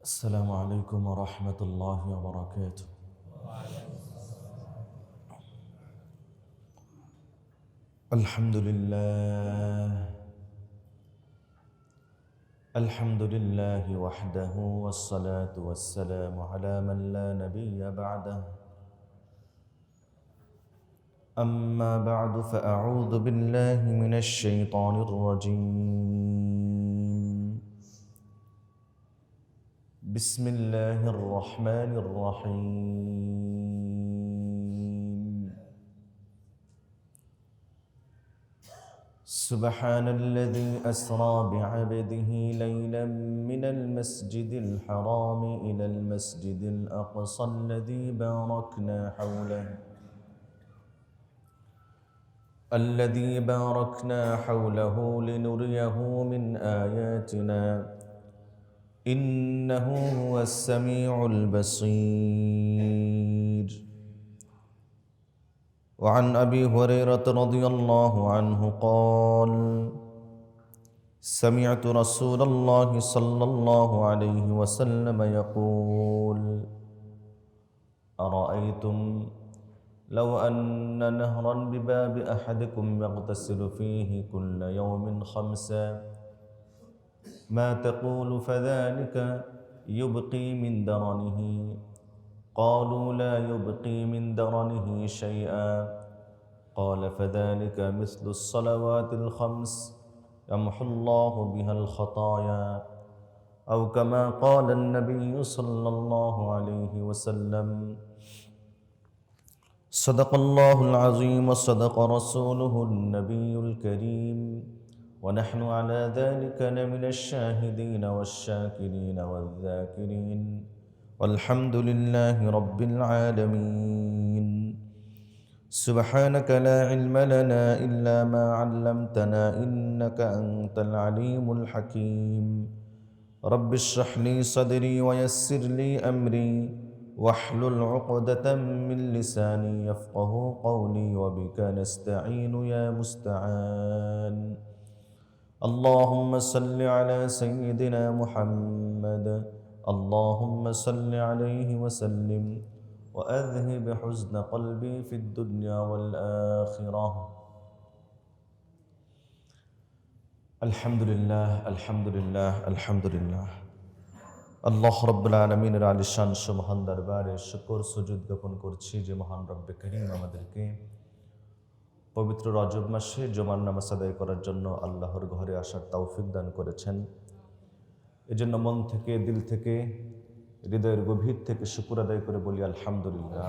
السلام عليكم ورحمة الله وبركاته. الحمد لله وحده، والصلاة والسلام على من لا نبي بعده. أما بعد فأعوذ بالله من الشيطان الرجيم. بسم الله الرحمن الرحيم. سبحان الذي أسرى بعبده ليلا من المسجد الحرام إلى المسجد الأقصى الذي باركنا حوله لنريه من آياتنا إنه هو السميع البصير. وعن أبي هريرة رضي الله عنه قال: سمعت رسول الله صلى الله عليه وسلم يقول: أرأيتم لو أن نهرا بباب أحدكم يغتسل فيه كل يوم 5 ما تقول؟ فذلك يبقي من درنه. قالوا: لا يبقي من درنه شيئا. قال: فذلك مثل الصلوات 5 يمحو الله بها الخطايا، أو كما قال النبي صلى الله عليه وسلم. صدق الله العظيم وصدق رسوله النبي الكريم، ونحن على ذلك لمن الشاهدين والشاكرين والذاكرين، والحمد لله رب العالمين. سبحانك لا علم لنا إلا ما علمتنا إنك أنت العليم الحكيم. رب اشرح لي صدري ويسر لي أمري واحلل عقدة من لساني يفقه قولي، وبك نستعين يا مستعان. اللهم صل على سيدنا محمد، اللهم صل عليه وسلم، وأذهب حزن قلبي في الدنيا والآخرة. الحمد لله الحمد لله الحمد لله। আল্লাহ রাব্বুল আলামিনের আলিশান সুবহান দরবারে শুকর সুজুদ জ্ঞাপন করছি যে মহান রব্বে করিম আমাদেরকে পবিত্র রজব মাসে জুমার নামাজ আদায় করার জন্য আল্লাহর ঘরে আসার তৌফিক দান করেছেন। এজন্য মন থেকে, দিল থেকে, হৃদয়ের গভীর থেকে শুকর আদায় করে বলি আলহামদুলিল্লাহ।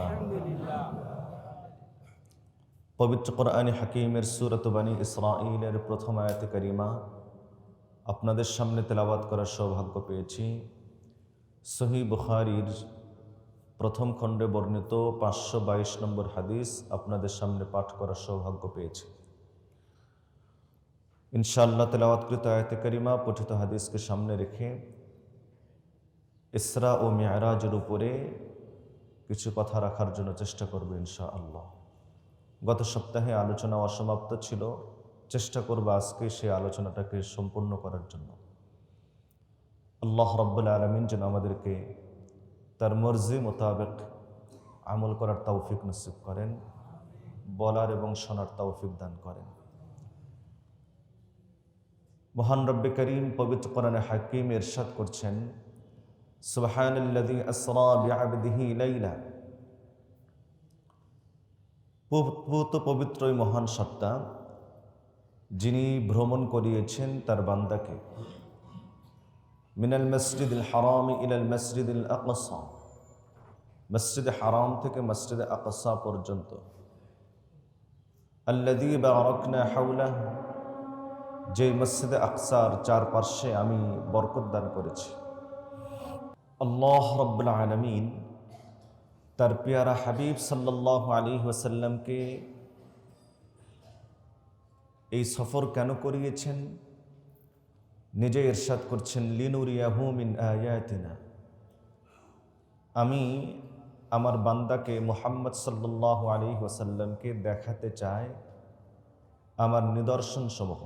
পবিত্র কোরআনে হাকিমের সূরাত বনী ইসরাঈলের প্রথম আয়াতে কারিমা আপনাদের সামনে তেলাওয়াত করার সৌভাগ্য পেয়েছি। সহিহ বুখারীর প্রথম খণ্ডে বর্ণিত 522 নম্বর হাদিস আপনাদের সামনে পাঠ করার সৌভাগ্য পেয়েছি। ইনশাআল্লাহ তেলাওয়াতকৃত আয়াতে কারিমা পঠিত হাদিসকে সামনে রেখে ইসরা ও মিরাজের উপরে কিছু কথা রাখার জন্য চেষ্টা করব ইনশাআল্লাহ। গত সপ্তাহে আলোচনা অসমাপ্ত ছিল, চেষ্টা করব আজকে সেই আলোচনাটাকে সম্পূর্ণ করার জন্য। আল্লাহ রাব্বুল আলামিন যেন আমাদেরকে তার মর্জি মোতাবেক আমল করার তৌফিক নসিব করেন, বলার এবং শোনার তৌফিক দান করেন। মহান রব্বে করিম পবিত্র কোরআনে হাকিম ইরশাদ করছেন: সুবহানাল্লাযী আসরা বিআবদিহি লাইলা। পবিত্র মহান সত্তা যিনি ভ্রমণ করিয়েছেন তার বান্দাকে মিনাল মসজিদিল হারাম ইলাল মসজিদিল আকসা, মসজিদে হারাম থেকে মসজিদে আকসা পর্যন্ত। আল্লাযী বারাকনা হাওলাহু, যে মসজিদে আকসার চারপাশে আমি বরকত দান করেছি। আল্লাহ রাব্বুল আলামিন তার পেয়ারা হাবিব সাল্লাল্লাহু আলাইহি ওয়াসাল্লামকে এই সফর কেন করিয়েছেন? নিজে ইরশাদ করছেন, লিনুরিয়াহু মিন আয়াতিনা। আমি আমার বান্দাকে মুহাম্মদ সাল্লাল্লাহু আলাইহি ওয়াসাল্লামকে দেখাতে চাই আমার নিদর্শন সমূহ।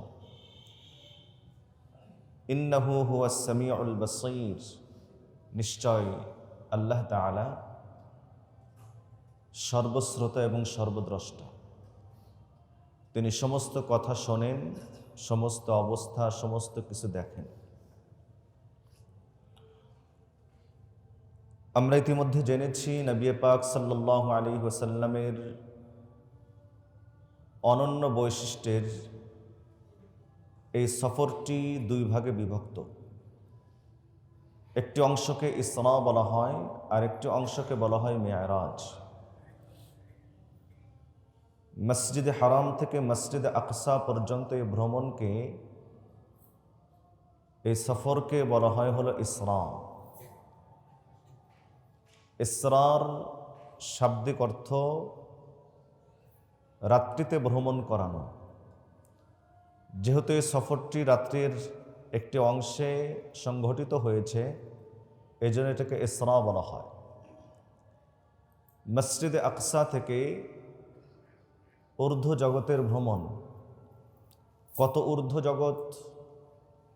ইন্নাহু হুয়াস সামিউল বাসীর, নিশ্চয় আল্লাহ তাআলা সর্বশ্রোতা এবং সর্বদ্রষ্টা। তিনি সমস্ত কথা শোনেন, সমস্ত অবস্থা, সমস্ত কিছু দেখেন। আমরা ইতিমধ্যে জেনেছি নবী পাক সাল্লাল্লাহু আলাইহি ওয়াসাল্লামের অনন্য বৈশিষ্ট্যের এই সফরটি দুই ভাগে বিভক্ত। একটি অংশকে ইসরা বলা হয় আর একটি অংশকে বলা হয় মেরাজ। মসজিদে হারাম থেকে মসজিদে আকসা পর্যন্ত এই ভ্রমণকে, এই সফরকে বলা হয় হলো ইসরা। ইসরার শাব্দিক অর্থ রাত্রিতে ভ্রমণ করানো। যেহেতু এই সফরটি রাত্রির একটি অংশে সংঘটিত হয়েছে, এই জন্য এটাকে ইসরা বলা হয়। মসজিদে আকসা থেকে ঊর্ধ্ব জগতের ভ্রমণ। কত ঊর্ধ্ব জগৎ,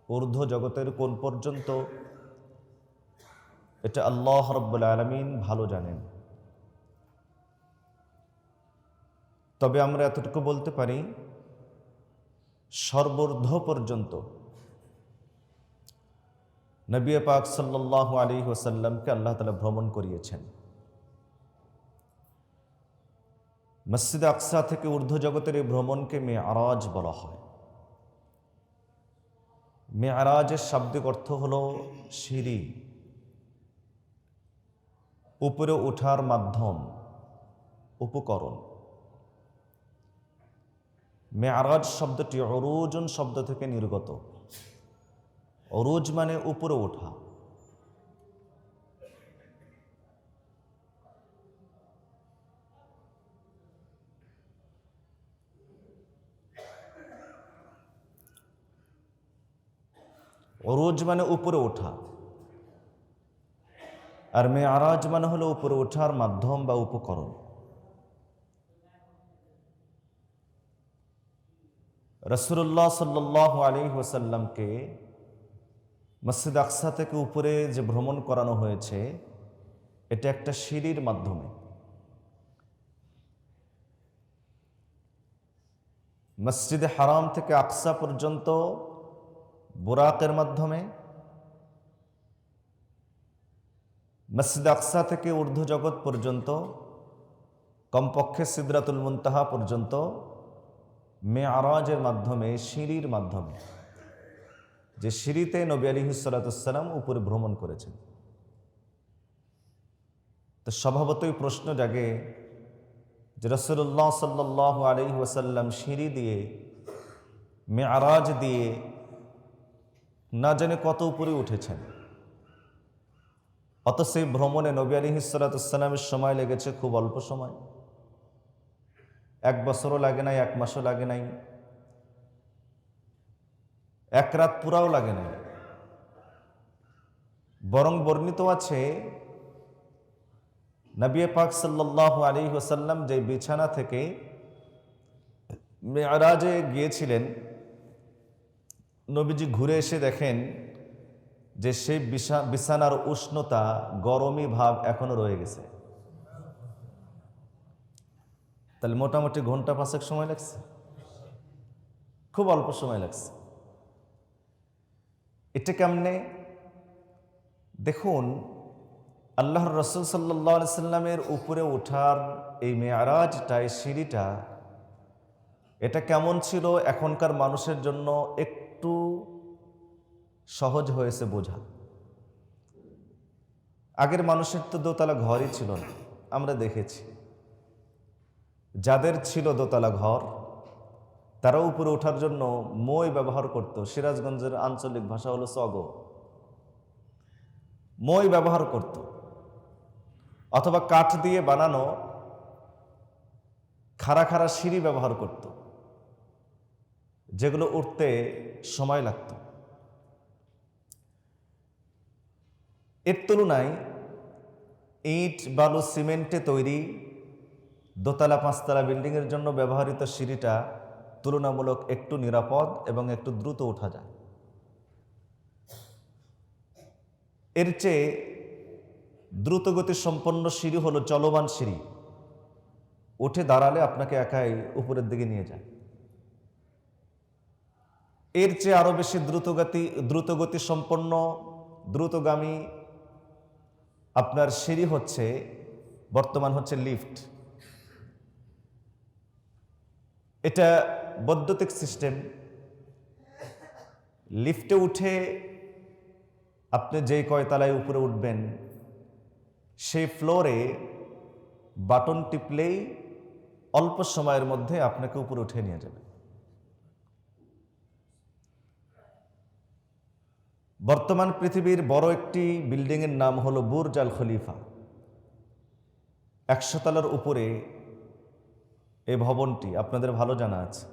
ঊর্ধ্ব জগতের কোন পর্যন্ত, এটা আল্লাহ রাব্বুল আলামিন ভালো জানেন। তবে আমরা এতটুকু বলতে পারি, সর্বঊর্ধ্ব পর্যন্ত নবী পাক সাল্লাল্লাহু আলাইহি ওয়াসাল্লামকে আল্লাহ তাআলা ভ্রমণ করিয়েছেন। মসজিদে আকসা থেকে ঊর্ধ্ব জগতের এই ভ্রমণকে মেরাজ বলা হয়। মেরাজের শাব্দিক অর্থ হলো সিঁড়ি, উপরে ওঠার মাধ্যম, উপকরণ। মেরাজ শব্দটি উরুজুন শব্দ থেকে নির্গত। উরুজ মানে উপরে ওঠা। উরুজ মানে উপরে ওঠা, আর মেরাজ মানে হলো উপরে ওঠার মাধ্যম বা উপকরণ। রাসূলুল্লাহ সাল্লাল্লাহু আলাইহি ওয়াসাল্লামকে মসজিদ আকসা থেকে উপরে যে ভ্রমণ করানো হয়েছে, এটা একটা সিঁড়ির মাধ্যমে। মসজিদে হারাম থেকে আকসা পর্যন্ত বুরাকের মাধ্যমে, মসজিদ আকসা থেকে ঊর্ধ্ব জগৎ পর্যন্ত, কমপক্ষে সিদরাতুল মুনতাহা পর্যন্ত মেরাজের মাধ্যমে, সিঁড়ির মাধ্যমে, যে সিঁড়িতে নবী আলাইহিস সালাতু ওয়াস সালাম উপরে ভ্রমণ করেছেন। তো স্বভাবতই প্রশ্ন জাগে যে রাসূলুল্লাহ সাল্লাল্লাহু আলাইহি ওয়াসাল্লাম সিঁড়ি দিয়ে, মেরাজ দিয়ে না জানে কত উপরে উঠেছেন, অত সেই ভ্রমণে নবী আলাইহিস সালাতু ওয়াস সালামের সময় লেগেছে খুব অল্প সময়। 1 বছরও লাগে নাই, 1 মাসও লাগে নাই, 1 রাত পুরাও লাগে নাই। বরং বর্ণিত আছে নবী পাক সাল্লাল্লাহু আলাইহি ওয়াসাল্লাম যে বিছানা থেকে মেরাজে গিয়েছিলেন, নবীজি ঘুরে এসে দেখেন যে সেই বিছানার উষ্ণতা, গরমী ভাব এখনো রয়ে গেছে। তাহলে মোটামুটি ঘন্টা 5 সময় লাগছে, খুব অল্প সময় লাগছে। এটা কেমনে? দেখুন, আল্লাহর রাসূল সাল্লাল্লাহু আলাইহি সাল্লামের উপরে ওঠার এই মেরাজটা, এই সিঁড়িটা, এটা কেমন ছিল এখনকার মানুষের জন্য একটু সহজ হয়েছে বোঝা। আগের মানুষের তো দোতলা ঘরই ছিল না, আমরা দেখেছি। যাদের ছিল দোতলা ঘর, তারা উপরে ওঠার জন্য মই ব্যবহার করত। সিরাজগঞ্জের আঞ্চলিক ভাষা হলো চগ, মই ব্যবহার করত, অথবা কাঠ দিয়ে বানানো খাড়া খাড়া সিঁড়ি ব্যবহার করত, যেগুলো উঠতে সময় লাগত। এর তুলনায় ইট, বালু, সিমেন্টে তৈরি দোতলা 5তলা বিল্ডিংয়ের জন্য ব্যবহৃত সিঁড়িটা তুলনামূলক একটু নিরাপদ এবং একটু দ্রুত ওঠা যায়। এর চেয়ে দ্রুতগতি সম্পন্ন সিঁড়ি হলো চলমান সিঁড়ি, উঠে দাঁড়ালে আপনাকে একাই উপরের দিকে নিয়ে যায়। এর চেয়ে আরো বেশি দ্রুতগতি সম্পন্ন দ্রুতগামী আপনার সিঁড়ি হচ্ছে বর্তমান হচ্ছে লিফট। এটা বৈদ্যুতিক সিস্টেম। লিফটে উঠে আপনি যেই কয়তলায় উপরে উঠবেন সেই ফ্লোরে বাটন টিপলেই অল্প সময়ের মধ্যে আপনাকে উপরে উঠে নিয়ে যাবে। বর্তমান পৃথিবীর বড় একটি বিল্ডিং এর নাম হলো বুর্জ আল খলিফা। 100 তলার উপরে এই ভবনটি, আপনাদের ভালো জানা আছে।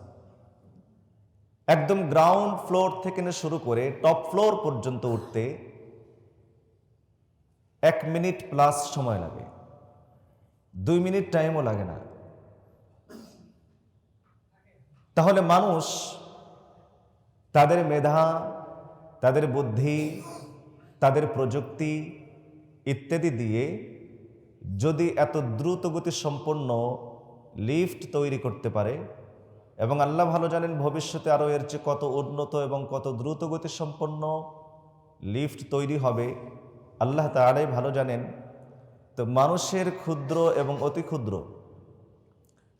একদম গ্রাউন্ড ফ্লোর থেকে শুরু করে টপ ফ্লোর পর্যন্ত উঠতে 1 মিনিট প্লাস সময় লাগে, 2 মিনিট টাইমও লাগে না। তাহলে মানুষ তাদের মেধা, তাদের বুদ্ধি, তাদের প্রযুক্তি ইত্যাদি দিয়ে যদি এত দ্রুতগতি সম্পন্ন লিফট তৈরি করতে পারে, এবং আল্লাহ ভালো জানেন ভবিষ্যতে আরও এর চেয়ে কত উন্নত এবং কত দ্রুতগতি সম্পন্ন লিফট তৈরি হবে, আল্লাহ তাআলাই ভালো জানেন। তো মানুষের ক্ষুদ্র এবং অতি ক্ষুদ্র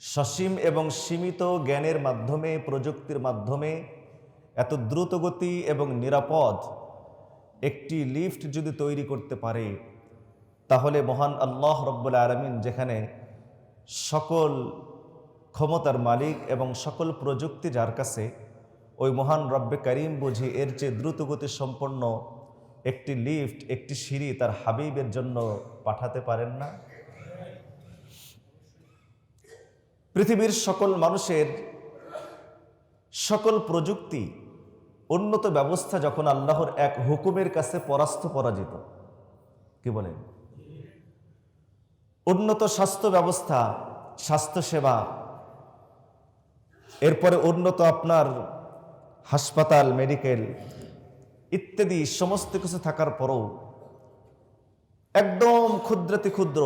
সসীম এবং সীমিত জ্ঞানের মাধ্যমে, প্রযুক্তির মাধ্যমে এত দ্রুতগতি এবং নিরাপদ একটি লিফট যদি তৈরি করতে পারে, তাহলে মহান আল্লাহ রব্বুল আলামিন যেখানে সকল ক্ষমতার মালিক এবং সকল প্রযুক্তি যার কাছে, ওই মহান রব্বে কারিম বুঝি এর চেয়ে দ্রুতগতি সম্পন্ন একটি লিফট, একটি সিঁড়ি তার হাবিবের জন্য পাঠাতে পারেন না? পৃথিবীর সকল মানুষের সকল প্রযুক্তি, উন্নত ব্যবস্থা যখন আল্লাহর এক হুকুমের কাছে পরাজিত, কি বলেন? উন্নত স্বাস্থ্য ব্যবস্থা, স্বাস্থ্য সেবা, এরপরে উন্নত আপনার হাসপাতাল, মেডিকেল ইত্যাদি সমস্ত কিছু থাকার পরও একদম ক্ষুদ্রাতি ক্ষুদ্র,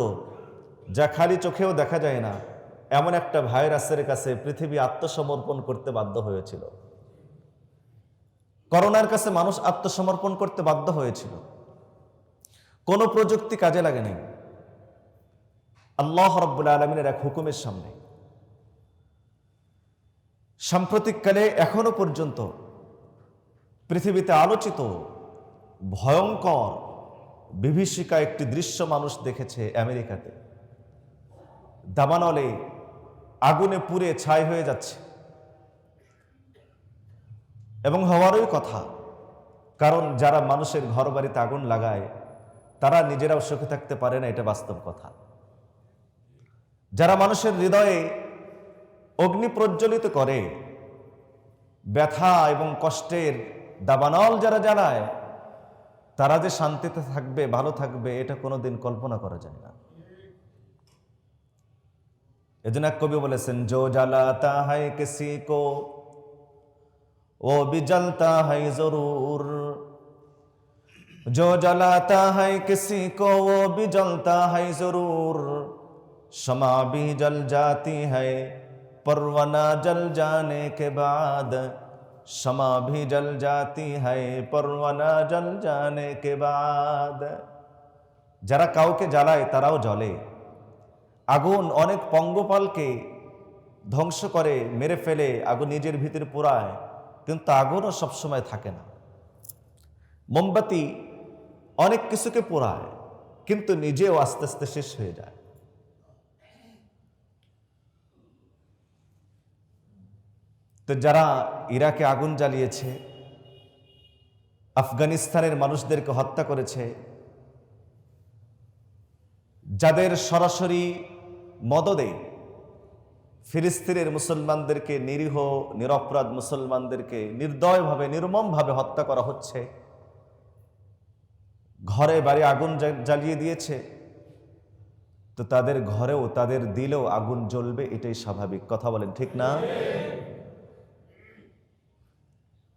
যা খালি চোখেও দেখা যায় না, এমন একটা ভাইরাসের কাছে পৃথিবী আত্মসমর্পণ করতে বাধ্য হয়েছিল। করোনার কাছে মানুষ আত্মসমর্পণ করতে বাধ্য হয়েছিল। কোনো প্রযুক্তি কাজে লাগে নাই, আল্লাহ রাব্বুল আলামিনের এক হুকুমের সামনে। সাম্প্রতিককালে এখনো পর্যন্ত পৃথিবীতে আলোচিত ভয়ঙ্কর বিভীষিকা একটি দৃশ্য মানুষ দেখেছে আমেরিকাতে। দাবানলে আগুনে পুড়ে ছাই হয়ে যাচ্ছে, এবং হওয়ারই কথা, কারণ যারা মানুষের ঘর বাড়িতে আগুন লাগায় তারা নিজেরাও সুখে থাকতে পারে না, এটা বাস্তব কথা। যারা মানুষের হৃদয়ে অগ্নি প্রজ্বলিত করে, ব্যথা এবং কষ্টের দাবানল যারা জ্বালায়, তারা যে শান্তিতে থাকবে, ভালো থাকবে, এটা কোনোদিন কল্পনা করা যায় না। এজন্য এক কবি বলেছেন, জো জ্বালাতা হ্যায় কিসি কো ও ভি জলতা হ্যায় জরুর, जो जलाता है किसी को वो भी जलता है जरूर, शमा भी जल जाती है परवाना जल जाने के बाद, शमा भी जल जाती है परवाना जल जाने के बाद। যারা কাউকে জ্বালায় তারাও জ্বলে। আগুন অনেক পঙ্গপালকে ধ্বংস করে, মেরে ফেলে, আগুন নিজের ভিতরে পোড়ায়, কিন্তু আগুনও সবসময় থাকে না। মোমবাতি অনেক কিছুকে পোড়ায়, কিন্তু নিজেও আস্তে আস্তে শেষ হয়ে যায়। তো যারা ইরাকে আগুন জ্বালিয়েছে, আফগানিস্তানের মানুষদেরকে হত্যা করেছে, যাদের সরাসরি মদদে ফিলিস্তিনের মুসলমানদেরকে, নিরীহ নিরপরাধ মুসলমানদেরকে নির্দয়ভাবে, নির্মমভাবে হত্যা করা হচ্ছে, ঘরে বাড়ি আগুন জ্বালিয়ে দিয়েছে, তো তাদের ঘরেও, তাদের দিলেও আগুন জ্বলবে, এটাই স্বাভাবিক। কথা বলেন ঠিক না?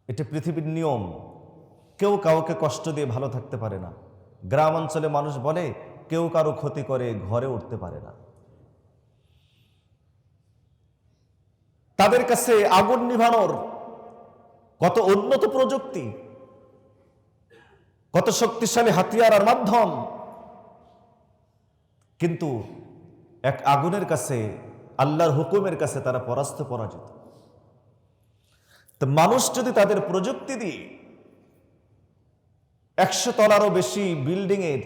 এটা পৃথিবীর নিয়ম। কেউ কাউকে কষ্ট দিয়ে ভালো থাকতে পারে না। গ্রাম অঞ্চলে মানুষ বলে কেউ কারো ক্ষতি করে ঘরে উঠতে পারে না। তাদের কাছে আগুন নিভানোর কত উন্নত প্রযুক্তি, কত শক্তিশালী হাতিয়ার আর মাধ্যম, কিন্তু এক আগুনের কাছে, আল্লাহর হুকুমের কাছে তারা পরাজিত। তো মানুষ যদি তাদের প্রযুক্তি দিয়ে 100 তলারও বেশি বিল্ডিং এর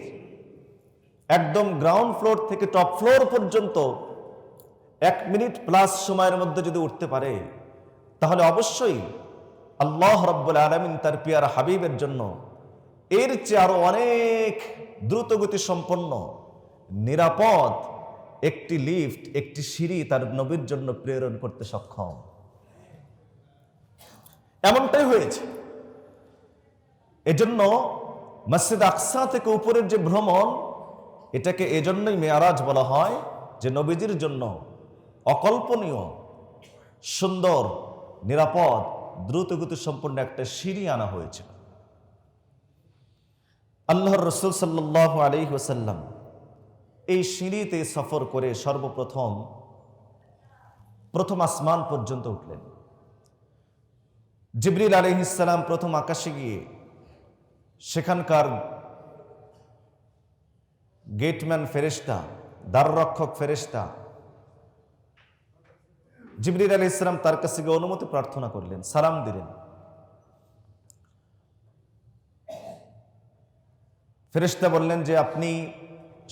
একদম গ্রাউন্ড ফ্লোর থেকে টপ ফ্লোর পর্যন্ত 1 মিনিট প্লাস সময়ের মধ্যে যদি উঠতে পারে, তাহলে অবশ্যই আল্লাহ রাব্বুল আলামিন তার পিয়ারা হাবিবের জন্য এর চেয়ে আরো অনেক দ্রুতগতি সম্পন্ন নিরাপদ একটি লিফট, একটি সিঁড়ি তার নবীর জন্য প্রেরণ করতে সক্ষম। এমনটাই হয়েছে। এজন্য মসজিদ আকসা থেকে উপরের যে ভ্রমণ, এটাকে এজন্যই মেয়ারাজ বলা হয় যে নবীজির জন্য অকল্পনীয় সুন্দর নিরাপদ দ্রুতগতি সম্পন্ন একটা সিঁড়ি আনা হয়েছিল। আল্লাহর রাসূল সাল্লাল্লাহু আলাইহি ওয়াসাল্লাম এই সিঁড়িতে সফর করে প্রথম আসমান পর্যন্ত উঠলেন। জিবরিল আলাইহিস সালাম প্রথম আকাশে গিয়ে সেখানকার গেটম্যান ফেরেশতা, দ্বাররক্ষক ফেরেশতা জিবরিল আলাইহিস সালাম তার কাছে গিয়ে অনুমতি প্রার্থনা করলেন, সালাম দিলেন। ফেরেশতা বললেন যে আপনি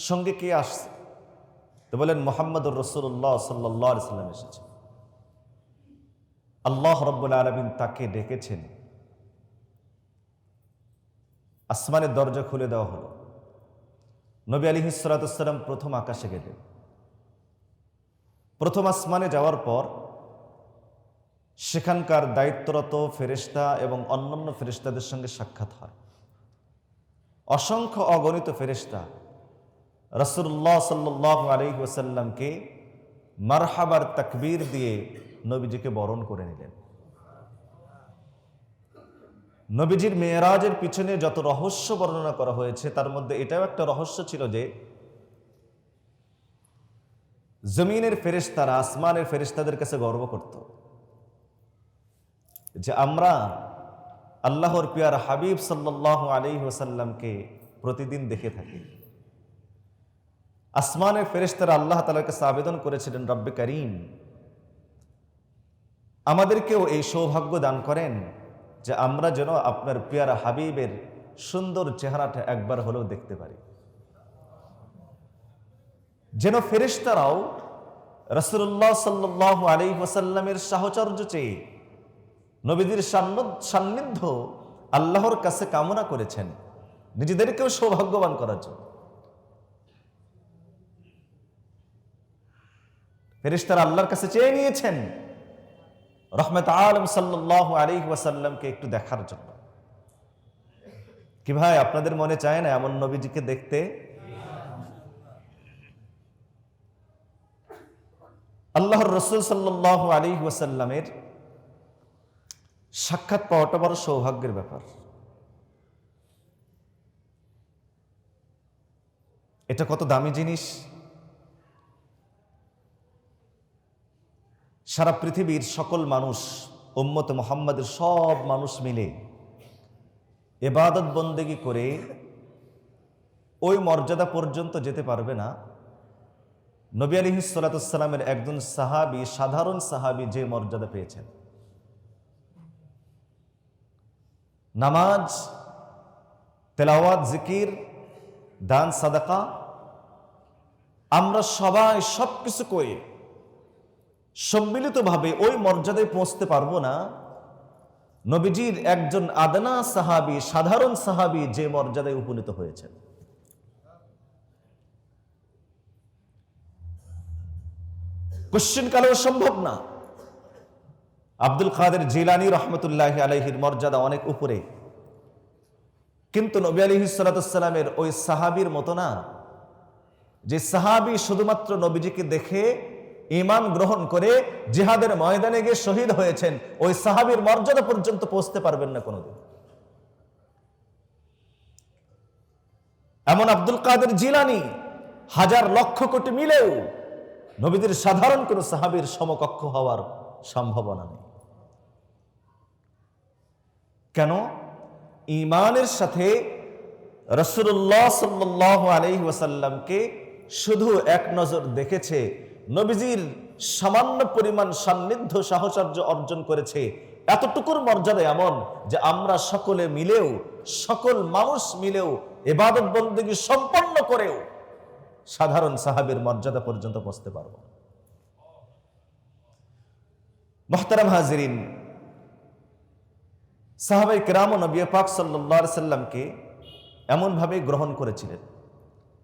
সঙ্গে কে আসছে? তো বলেন মুহাম্মদুর রাসূলুল্লাহ সাল্লাল্লাহু আলাইহি ওয়াসাল্লাম এসেছে। আল্লাহ রাব্বুল আলামিন তাকে ডেকেছেন। আসমানের দরজা খুলে দেওয়া হলো। নবী আলাইহিস সালাতু ওয়াস সালাম প্রথম আকাশে গেলেন। প্রথম আসমানে যাওয়ার পর সেখানকার দায়িত্বরত ফেরেশতা এবং অন্যান্য ফেরেশতাদের সঙ্গে সাক্ষাৎ হয়। অসংখ্য অগণিত ফেরেশতা রাসূলুল্লাহ সাল্লাল্লাহু আলাইহি ওয়াসাল্লামকে মারহাবার তাকবীর দিয়ে নবীজিকে বরণ করে নিলেন। নবীজির মেরাজের পিছনে যত রহস্য বর্ণনা করা হয়েছে, তার মধ্যে এটাও একটা রহস্য ছিল যে জমিনের ফেরেশতারা আসমানের ফেরেশতাদের কাছে গর্ব করত যে আমরা আল্লাহর পিয়ার হাবিব সাল্লাল্লাহু আলাইহি ওয়াসাল্লামকে প্রতিদিন দেখে থাকি। আসমানের ফেরেশতারা আল্লাহ তাআলার কাছে আবেদন করেছিলেন, রব্বে কারীম, আমাদেরকেও এই সৌভাগ্য দান করেন যে আমরা যেন আপনার পিয়ারা হাবিবের সুন্দর চেহারাটা একবার হলেও দেখতে পারি। যেন ফেরেশতারাও রাসূলুল্লাহ সাল্লাল্লাহু আলাইহি ওয়াসাল্লামের সাহচর্য চেয়ে নবীজির সান্নিধ্য আল্লাহর কাছে কামনা করেছেন, নিজেদেরকেও সৌভাগ্যবান করার জন্য। ফেরেশতারা আল্লাহর কাছে চেয়ে নিয়েছেন রহমত আলম সাল্লাল্লাহু আলাইহি ওয়াসাল্লামকে একটু দেখার জন্য। কি ভাই, আপনাদের মনে চায় না এমন নবীজিকে দেখতে? আল্লাহর রাসূল সাল্লাল্লাহু আলাইহি ওয়াসাল্লামের সাক্ষাৎ পাওয়াটা বড় সৌভাগ্যের ব্যাপার। এটা কত দামি জিনিস। সারা পৃথিবীর সকল মানুষ, উম্মত মুহাম্মাদের সব মানুষ মিলে ইবাদত বন্দেগী করে ওই মর্যাদা পর্যন্ত যেতে পারবে না নবী আলাইহিস সালাতু ওয়াস সালামের একজন সাহাবী, সাধারণ সাহাবী যে মর্যাদা পেয়েছেন। নামাজ, তেলাওয়াত, জিকির, দান, সাদাকা, আমরা সবাই সবকিছু করে সম্মিলিতভাবে ওই মর্যাদায় পৌঁছতে পারবো না নবীজির একজন আদনা সাহাবী, সাধারণ সাহাবী যে মর্যাদায় উপনীত হয়েছেন। কোশ্চিনকালেও সম্ভব না। আব্দুল কাদের জিলানী রহমতুল্লাহি আলাইহির মর্যাদা অনেক উপরে, কিন্তু নবী আলাইহিস সালাতু ওয়াস সালামের ওই সাহাবীর মতো না, যে সাহাবী শুধুমাত্র নবীজিকে দেখে ঈমান গ্রহণ করে জিহাদের ময়দানে গিয়ে শহীদ হয়েছেন। ওই সাহাবীর মর্যাদা পর্যন্ত পৌঁছতে পারবেন না কোনোদিন। এমন আব্দুল কাদের জিলানী হাজার লক্ষ কোটি মিলেও নবীদের সাধারণ কোন সাহাবীর সমকক্ষ হওয়ার সম্ভাবনা নেই। কেন? ঈমানের সাথে রাসূলুল্লাহ সাল্লাল্লাহু আলাইহি ওয়াসাল্লামকে শুধু এক নজর দেখেছে, নবীজির সামান্য পরিমাণ সান্নিধ্য সাহচর্য অর্জন করেছে। এতটুকুর মর্যাদা এমন যে আমরা সকলে মিলেও, সকল মানুষ মিলেও ইবাদত বন্দেগী সম্পন্ন করেও সাধারণ সাহাবীর মর্যাদা পর্যন্ত পৌঁছতে পারব না। মুহতারাম হাজিরিন, সাহাবায়ে কেরাম নবী পাক সাল্লাল্লাহু আলাইহি সাল্লামকে এমনভাবে গ্রহণ করেছিলেন,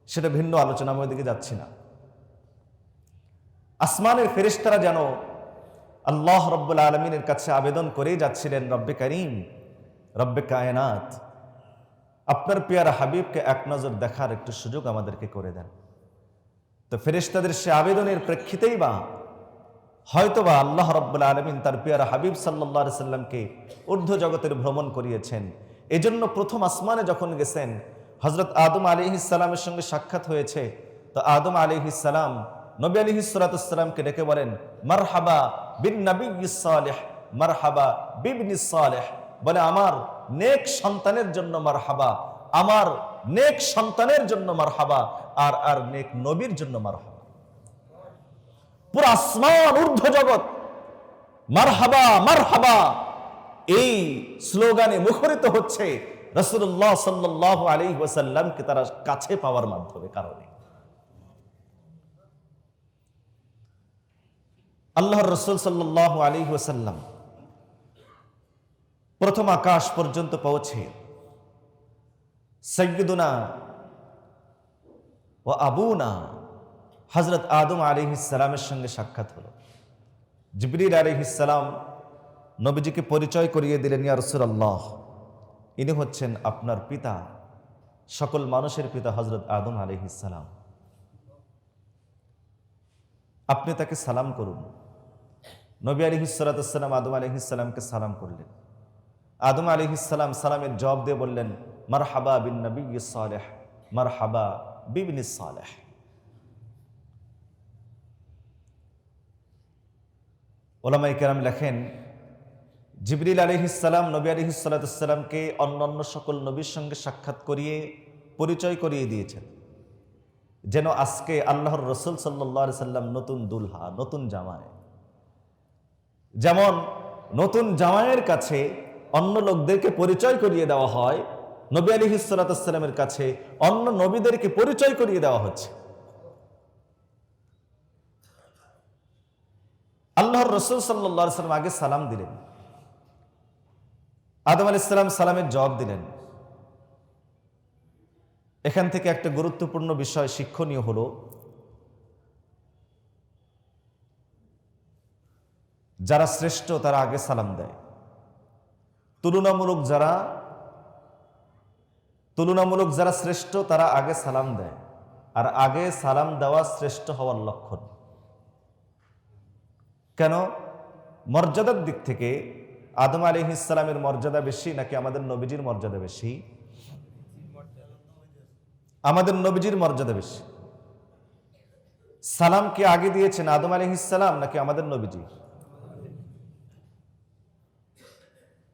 সেটা ভিন্ন আলোচনা, আমি ওইদিকে যাচ্ছি না। আসমানের ফেরেশতারা যেন আল্লাহ রাব্বুল আলামিনের কাছে আবেদন করেই যাচ্ছিলেন, রব্বে কারীম, রব্বে কায়নাত, আপনার পেয়ারা হাবিবকে এক নজর দেখার একটু সুযোগ আমাদেরকে করে দেন। তো ফেরেশতাদের সে আবেদনের প্রেক্ষিতেই বা হয়তোবা আল্লাহ রাব্বুল আলামিন তার পেয়ারা হাবিব সাল্লাল্লাহু আলাইহি সাল্লামকে ঊর্ধ্ব জগতের ভ্রমণ করিয়েছেন। এজন্য প্রথম আসমানে যখন গেছেন, হযরত আদম আলাইহিস সালামের সঙ্গে সাক্ষাৎ হয়েছে। তো আদম আলাইহিস সালাম নবী আলাইহিস সালাতুস সালামকে ডেকে বলেন, মারহাবা বিন নাবিয়্যিস সালিহ, মারহাবা বিবনিস সালিহ, বলে আমার নেক সন্তানের জন্য মারহাবা, আমার নেক সন্তানের জন্য মারহাবা, আর নেক নবীর জন্য মারহাবা। পুরো আসমান ঊর্ধ্ব জগৎ মারহাবা মারহাবা এই স্লোগানে মুখরিত হচ্ছে রাসূলুল্লাহ সাল্লাল্লাহু আলাইহি ওয়াসাল্লামকে তারা কাছে পাওয়ার মাধ্যমে কারণে। আল্লাহর রাসূল সাল্লাল্লাহু আলাইহি ওয়াসাল্লাম প্রথম আকাশ পর্যন্ত পৌঁছে সাইয়্যিদুনা ওয়া আবুনা হযরত আদম আলাইহিস সালামের সঙ্গে সাক্ষাৎ হলো। জিবরিল আলাইহিস সালাম নবীজিকে পরিচয় করিয়ে দিলেন, ইয়া রাসূলুল্লাহ, ইনি হচ্ছেন আপনার পিতা, সকল মানুষের পিতা হযরত আদম আলাইহিস সালাম, আপনি তাকে সালাম করুন। নবী আলাইহিস সালাতুস সালাম আদম আলাইহিস সালামকে সালাম করলেন। আদম আলাইহিস সালাম সালামের জবাব দিয়ে বললেন, মারহাবা বিন নাবিয়্যিস সালিহ, মারহাবা বিবনিস সালিহ। ওলামায়ে কেরাম লেখেন, জিবরিল আলাইহিস সালাম নবী আলাইহিস সালাতুস সালামকে অন্যান্য সকল নবীর সঙ্গে সাক্ষাৎ করিয়ে পরিচয় করিয়ে দিয়েছেন, যেন আজকে আল্লাহর রাসূল সাল্লাল্লাহু আলাইহি সাল্লাম নতুন দুলহা, নতুন জামাই। যেমন নতুন জামাইয়ের কাছে অন্য লোকদেরকে পরিচয় করিয়ে দেওয়া হয়, নবী আলাইহিস সালাতুস সালামের কাছে অন্য নবীদেরকে পরিচয় করিয়ে দেওয়া হচ্ছে। আল্লাহর রাসূল সাল্লাল্লাহু আলাইহি সাল্লাম আগে সালাম দিলেন, আদম আলাইহিস সালাম সালামের জবাব দিলেন। এখান থেকে একটা গুরুত্বপূর্ণ বিষয় শিক্ষণীয় হলো, যারা শ্রেষ্ঠ তারা আগে সালাম দেয়। তুলনামূলক যারা শ্রেষ্ঠ তারা আগে সালাম দেয়, আর আগে সালাম দেওয়া শ্রেষ্ঠ হওয়ার লক্ষণ। কেন? মর্যাদার দিক থেকে আদম আলাইহিস সালামের মর্যাদা বেশি নাকি আমাদের নবীজির মর্যাদা বেশি? আমাদের নবীজির মর্যাদা বেশি। সালাম কে আগে দিয়েছেন, আদম আলাইহিস সালাম নাকি আমাদের নবীজি?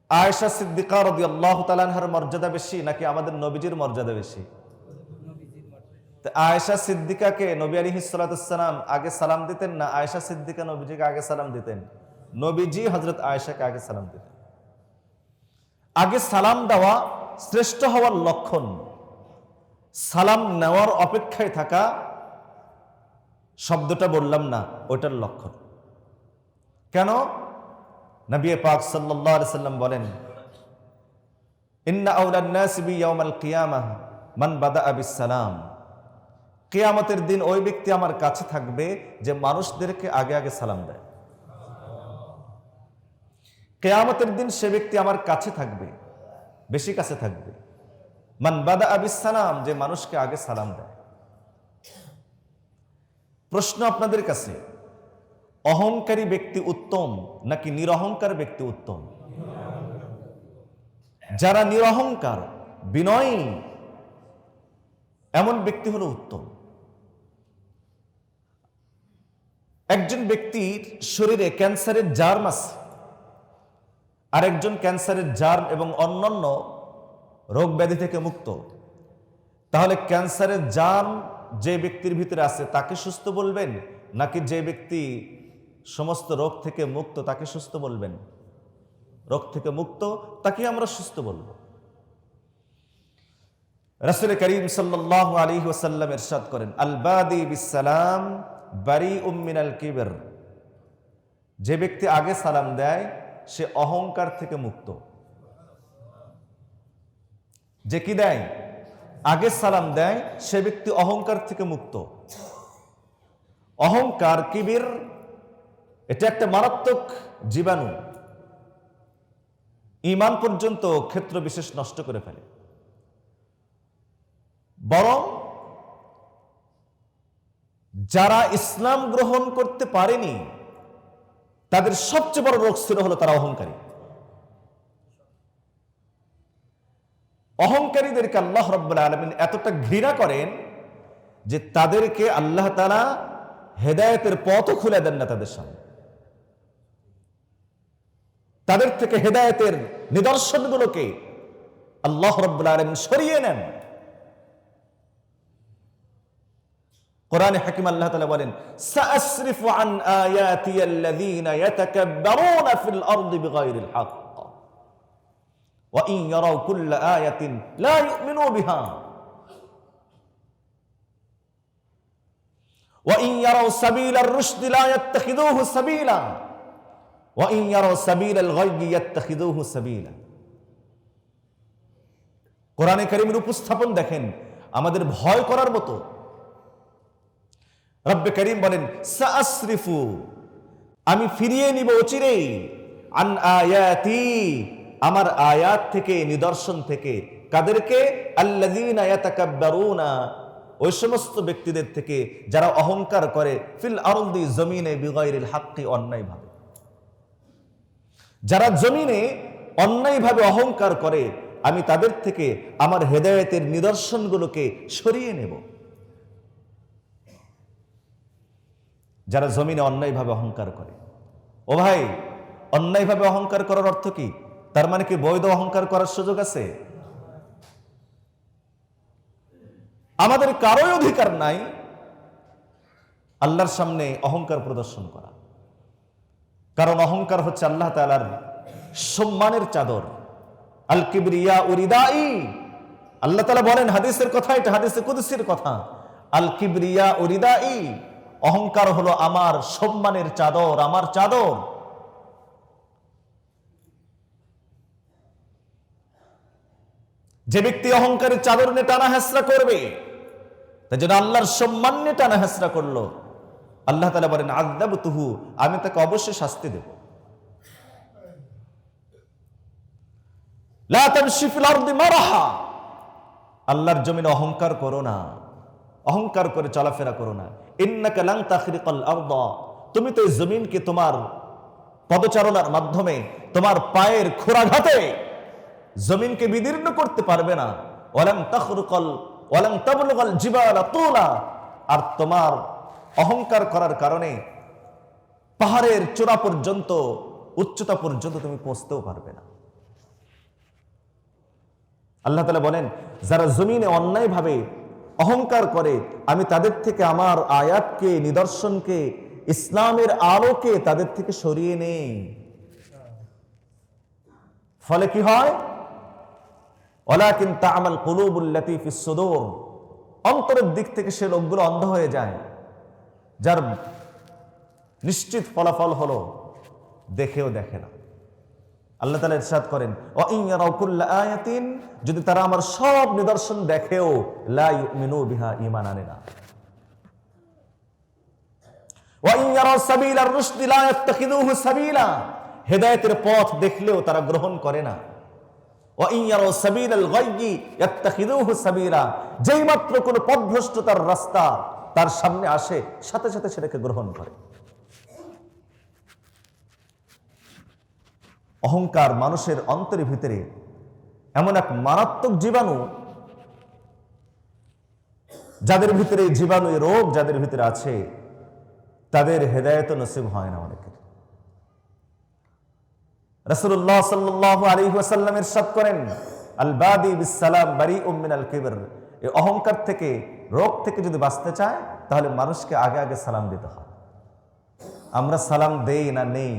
আয়েশা সিদ্দিকা রাদিয়াল্লাহু তাআলা আনহার মর্যাদা বেশি নাকি আমাদের নবীজির মর্যাদা বেশি? আয়েশা সিদ্দিকাকে নবী আলাইহিস সালাতুস সালাম আগে সালাম দিতেন না আয়েশা সিদ্দিকা নবীজিকে আগে সালাম দিতেন? নবীজি হযরত আয়েশাকে আগে সালাম দিতেন। আগে সালাম দেওয়া শ্রেষ্ঠ হওয়ার লক্ষণ। সালাম নেওয়ার অপেক্ষায় থাকা শব্দটা বললাম না, ওটার লক্ষণ। কেন? নবী পাক সাল্লাল্লাহু আলাইহি সাল্লাম বলেন, ইন্না আওলান নাস বি ইয়াউমাল কিয়ামাহ মান বাদাআ বিস সালাম। কিয়ামতের দিন ওই ব্যক্তি আমার কাছে থাকবে যে মানুষদেরকে আগে আগে সালাম দেয়। কিয়ামতের দিন সে ব্যক্তি আমার কাছে থাকবে, বেশি কাছে থাকবে। মান বাদাআ বিস সালাম, যে মানুষকে আগে সালাম দেয়। প্রশ্ন আপনাদের কাছে, অহংকারী ব্যক্তি উত্তম নাকি নিরহংকার ব্যক্তি উত্তম? যারা নিরহংকার, বিনয়ী, এমন ব্যক্তি হলো উত্তম। একজন ব্যক্তির শরীরে ক্যান্সারের জার্ম আছে, আরেকজন ক্যান্সারের জার্ম এবং অন্যান্য রোগ ব্যাধি থেকে মুক্ত, তাহলে ক্যান্সারের জার্ম যে ব্যক্তির ভিতরে আছে তাকে সুস্থ বলবেন, নাকি যে ব্যক্তি সমস্ত রোগ থেকে মুক্ত তাকে সুস্থ বলবেন? রোগ থেকে মুক্ত তাকে আমরা সুস্থ বলবো। রাসূল করিম সাল্লাল্লাহু আলাইহি ওয়াসাল্লাম ইরশাদ করেন, আল বাদি বিসসালাম বারিউম মিনাল কিবর। যে ব্যক্তি আগে সালাম দেয় সে অহংকার থেকে মুক্ত। যে কি দেয়? আগে সালাম দেয়, সে ব্যক্তি অহংকার থেকে মুক্ত। অহংকার, কিবির, এটা একটা মারাত্মক জীবাণু, ঈমান পর্যন্ত ক্ষেত্র বিশেষ নষ্ট করে ফেলে। বরং যারা ইসলাম গ্রহণ করতে পারেনি তাদের সবচেয়ে বড় রোগ ছিল হলো তারা অহংকারী। অহংকারীদেরকে আল্লাহ রাব্বুল আলামিন এতটা ঘৃণা করেন যে তাদেরকে আল্লাহ তাআলা হেদায়েতের পথও খুলে দেন না তাদের সামনে। তাদের থেকে হেদায়েতের নিদর্শনগুলোকে আল্লাহ রাব্বুল আলামিন সরিয়ে নেন। কোরআনে হাকিম আল্লাহ তাআলা বলেন, সাআসরিফু আন আয়াতিয়াল্লাযীনা ইয়াতাকাব্বারুনা ফিল আরদি বিগাইরিল হক ওয়া ইন ইয়ারাউ কুল্লা আয়াতিন লা ইউমিনু বিহা ওয়া ইন ইয়ারাউ সাবিলার রুশদি লা ইয়াত্তাখিযুহু সাবিলা ওয়া ইন ইয়ারাউ সাবিলাল গায়য়ি ইয়াত্তাখিযুহু সাবিলা। কোরআনে কারীমের উপস্থাপন দেখেন, আমাদের ভয় করার মতো। রব্বে করিম বলেন, সাআসরিফু, আমি ফিরিয়ে নিব অচিরেই, আন আয়াতি, আমার আয়াত থেকে, নিদর্শন থেকে। কাদেরকে? আল্লাযীনা ইয়াতাকাব্বারুনা, ওই সমস্ত ব্যক্তিদের থেকে যারা অহংকার করে, ফিল আরদি, জমিনে, বিগাইরিল হাক্কি, অন্যায়ভাবে। যারা জমিনে অন্যায়ভাবে অহংকার করে, আমি তাদের থেকে আমার হেদায়েতের নিদর্শনগুলোকে সরিয়ে নেব। যারা জমিনে অন্যায়ভাবে অহংকার করে, ও ভাই, অন্যায়ভাবে অহংকার করার অর্থ কি? তার মানে কি বৈধ অহংকার করার সুযোগ আছে? আমাদের কারোই অধিকার নাই আল্লাহর সামনে অহংকার প্রদর্শন করা, কারণ অহংকার হচ্ছে আল্লাহ তাআলার সম্মানের চাদর। আল কিবরিয়া উরিদাই, আল্লাহ তাআলা বলেন, হাদিসের কথা, এটা হাদিসে কুদসির কথা, আল কিবরিয়া উরিদাই, অহংকার হলো আমার সম্মানের চাদর, আমার চাদর। যে ব্যক্তি অহংকারের চাদর নিয়ে টানা হেসরা করবে, তাই জন্য আল্লাহর সম্মান নিয়ে টানা হেসরা করলো, আল্লাহ তাআলা বলেন, আযাবতুহু, আমি তাকে অবশ্যই শাস্তি দেব। লা তামশি ফিল আরদি মারহা, আল্লাহর জমিনে অহংকার করো না, অহংকার করে চলাফেরা করো না। ইন্নাকা লান তাখরিকাল আরদা, তুমি তো এই জমিনকে তোমার পদচারণার মাধ্যমে, তোমার পায়ের খোরাঘাতে জমিনকে বিদীর্ণ করতে পারবে না। ওয়ালান তাখরুকাল ওয়ালান তাবলুগাল জিবালা তুলা, আর তোমার অহংকার করার কারণে পাহাড়ের চূড়া পর্যন্ত, উচ্চতা পর্যন্ত তুমি পৌঁছতেও পারবে না। আল্লাহ তাআলা বলেন, যারা জমিনে অন্যায়ভাবে অহংকার করে, আমি তাদের থেকে আমার আয়াতকে, নিদর্শনকে, ইসলামের আলোকে তাদের থেকে সরিয়ে নেই। ফলে কি হয়? ওয়ালাকিন তা'মাল কুলুবুল্লাতী ফিস সুদূর, অন্তরের দিক থেকে সে লোকগুলো অন্ধ হয়ে যায়, যার নিশ্চিত ফলাফল হলো দেখেও দেখে না। আল্লাহ তাআলা ইরশাদ করেন, ওয়া ইন ইয়ারাউ কুল্লা আয়াতিন, যদি তারা আমার সব নিদর্শন দেখেও, লা ইউমিনু বিহা, ঈমান আনে না। ওয়া ইন ইয়ারাউ সাবিলার রুশদি লা ইয়াত্তাখিযুহু সাবিলা, হেদায়েতের পথ দেখলেও তারা গ্রহণ করে না। ওয়া ইন ইয়ারাউ সাবিলাল গায়য়ি ইয়াত্তাখিযুহু সাবিলা, যেই মাত্র কোনো পথভ্রষ্টতার রাস্তা তার সামনে আসে, সাথে সাথে সেটাকে গ্রহণ করে। অহংকার মানুষের অন্তরের ভিতরে এমন এক মারাত্মক জীবাণু, যাদের ভিতরে জীবাণু রোগ যাদের ভিতরে আছে, তাদের হেদায়েত নসিব হয় না অনেকের। রাসূলুল্লাহ সাল্লাল্লাহু আলাইহি ওয়াসাল্লাম ইরশাদ করেন, আল বাদি বিসসালাম বারিউম মিনাল কিবর। এই অহংকার থেকে, রোগ থেকে যদি বাঁচতে চায় তাহলে মানুষকে আগে আগে সালাম দিতে হয়। আমরা সালাম দেই না নেই?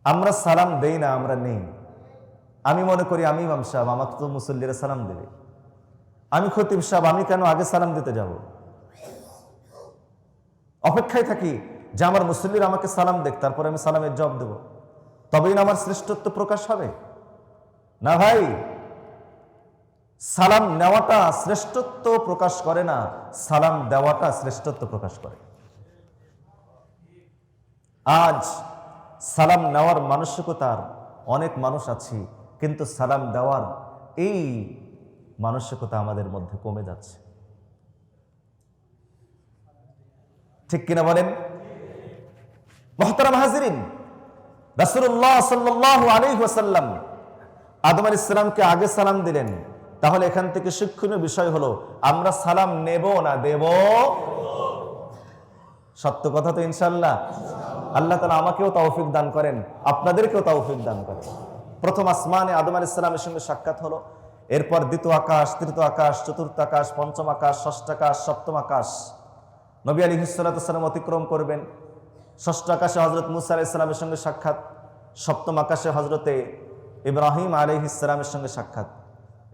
আমরা সালাম দেই না, আমরা নেই। আমি মনে করি আমি ইমাম সাহেব, আমাকে তো মুসল্লিরা সালাম দেবে। আমি খতিব সাহেব, আমি কেন আগে সালাম দিতে যাব? অপেক্ষায় থাকি যে আমার মুসল্লিরা আমাকে সালাম দেখ, তারপরে আমি সালামের জবাব দেব, তবেই না আমার শ্রেষ্ঠত্ব প্রকাশ হবে। না ভাই, সালাম নেওয়াটা শ্রেষ্ঠত্ব প্রকাশ করে না, সালাম দেওয়াটা শ্রেষ্ঠত্ব প্রকাশ করে। আজ সালাম নেওয়ার মানসিকতার অনেক মানুষ আছি, কিন্তু সালাম দেওয়ার এই মানসিকতা আমাদের মধ্যে কমে যাচ্ছে। ঠিক কিনা বলেন? মুহতারাম হাজিরিন, রাসূলুল্লাহ সাল্লাল্লাহু আলাইহি ওয়াসাল্লাম আদম আলাইহিস সালামকে আগে সালাম দিলেন। তাহলে এখান থেকে শিক্ষণীয় বিষয় হলো, আমরা সালাম নেব না দেব? সত্য কথা তো ইনশাআল্লাহ। আল্লাহ তাআলা আমাকেও তৌফিক দান করেন, আপনাদেরকেও তৌফিক দান করেন। প্রথম আসমানে আদম আলাইহিস সালামের সঙ্গে সাক্ষাৎ হলো, এরপর দ্বিতীয় আকাশ, তৃতীয় আকাশ, চতুর্থ আকাশ, পঞ্চম আকাশ, ষষ্ঠ আকাশ, সপ্তম আকাশ নবী আলাইহিস সালাম অতিক্রম করবেন। ষষ্ঠ আকাশে হযরত মুসা আলাইহিস সালামের সঙ্গে সাক্ষাৎ, সপ্তম আকাশে হযরতে ইব্রাহিম আলাইহিস সালামের সঙ্গে সাক্ষাৎ।